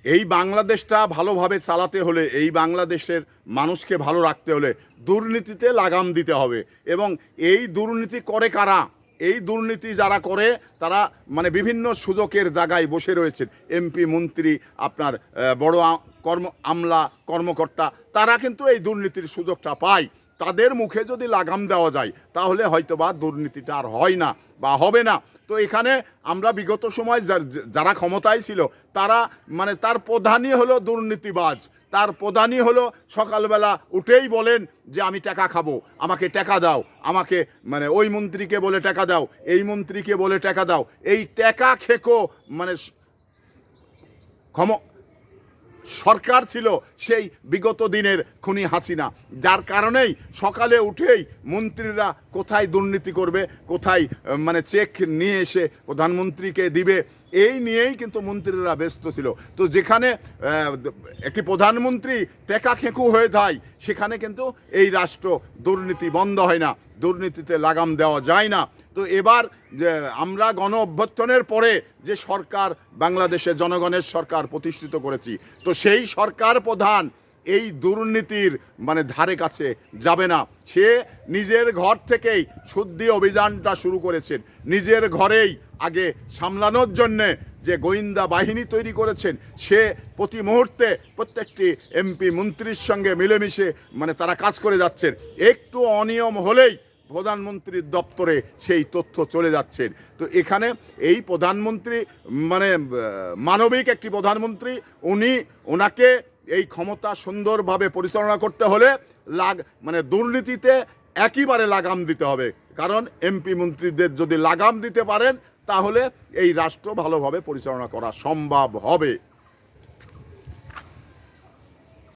এই বাংলাদেশটা ভালোভাবে চালাতে হলে, এই বাংলাদেশের মানুষকে ভালো রাখতে হলে দুর্নীতিতে লাগাম দিতে হবে। এবং এই দুর্নীতি করে কারা? এই দুর্নীতি যারা করে তারা মানে বিভিন্ন সুযোগের জায়গায় বসে রয়েছেন, এমপি, মন্ত্রী, আপনার বড় আমলা, কর্মকর্তা, তারা কিন্তু এই দুর্নীতির সুযোগটা পায়। তাদের মুখে যদি লাগাম দেওয়া যায় তাহলে হয়তোবা দুর্নীতিটা আর হয় না বা হবে না। তো এখানে আমরা বিগত সময় যারা ক্ষমতায় ছিল তারা মানে তার প্রধানই হলো দুর্নীতিবাজ। তার প্রধানই হলো সকালবেলা উঠেই বলেন যে আমি টাকা খাবো, আমাকে টাকা দাও, আমাকে মানে ওই মন্ত্রীকে বলে টাকা দাও, এই মন্ত্রীকে বলে টাকা দাও। এই টাকা খেকো মানে সরকার ছিল সেই বিগত দিনের খুনি হাসিনা, যার কারণেই সকালে উঠেই মন্ত্রীরা কোথায় দুর্নীতি করবে, কোথায় মানে চেক নিয়ে এসে প্রধানমন্ত্রীকে দিবে, এই নিয়েই কিন্তু মন্ত্রীরা ব্যস্ত ছিল। তো যেখানে একটি প্রধানমন্ত্রী টেকা খেঁকু হয়ে যায় সেখানে কিন্তু এই রাষ্ট্র দুর্নীতি বন্ধ হয় না, দুর্নীতিতে লাগাম দেওয়া যায় না। তো এবার যে আমরা গণ অভ্যুত্থানের পরে যে সরকার বাংলাদেশের জনগণের সরকার প্রতিষ্ঠিত করেছি, তো সেই সরকার প্রধান এই দুর্নীতির মানে ধারে কাছে যাবে না। সে নিজের ঘর থেকেই শুদ্ধি অভিযানটা শুরু করেছেন, নিজের ঘরেই আগে সামলানোর জন্যে যে গোয়েন্দা বাহিনী তৈরি করেছেন, সে প্রতি মুহূর্তে প্রত্যেকটি এমপি মন্ত্রীর সঙ্গে মিলেমিশে মানে তারা কাজ করে যাচ্ছেন। একটু অনিয়ম হলেই প্রধানমন্ত্রীর দপ্তরে সেই তথ্য চলে যাচ্ছেন। তো এখানে এই প্রধানমন্ত্রী মানে মানবিক একটি প্রধানমন্ত্রী, ওনাকে এই ক্ষমতা সুন্দরভাবে পরিচালনা করতে হলে মানে দুর্নীতিতে একেবারে লাগাম দিতে হবে। কারণ এমপি মন্ত্রীদের যদি লাগাম দিতে পারেন তাহলে এই রাষ্ট্র ভালোভাবে পরিচালনা করা সম্ভব হবে।